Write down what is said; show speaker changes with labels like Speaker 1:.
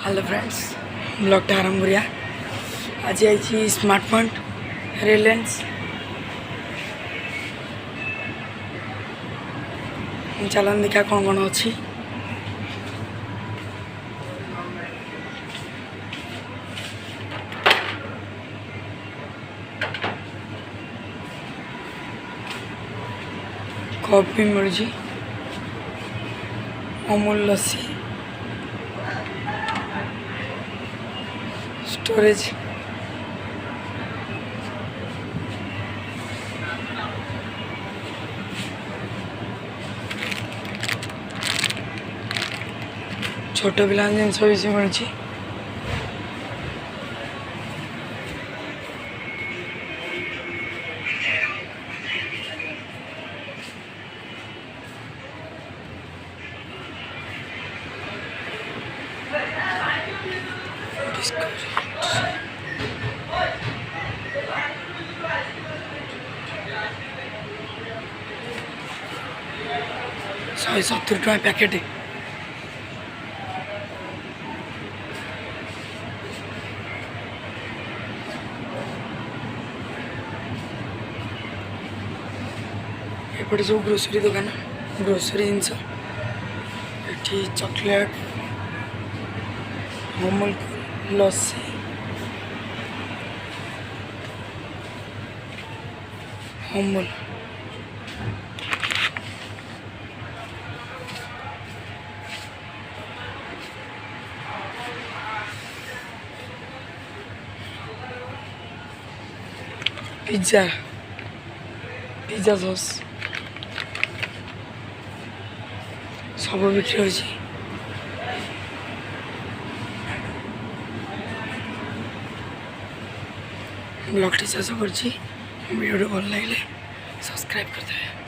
Speaker 1: Hello friends ब्लॉगटा आरंभ करिया। आज आई स्मार्ट पॉइंट रिलायंस चलन देखा कौन कौन अच्छी कॉफी मिलूँ अमूल लस्सी स्टोरेज छोट पिला जिनस भी मिलूँ शहे 70 टଙ୍କା पैकेट एपटे सब ग्रोसरी दुकान ग्रोसरी जिनस ये चॉकलेट अमूल लस्सी अमूल पिज्जा पिज्जा सॉस सब बिक्री हो ब्लॉग शेष कर वीडियो भल लगे सब्सक्राइब करते हैं।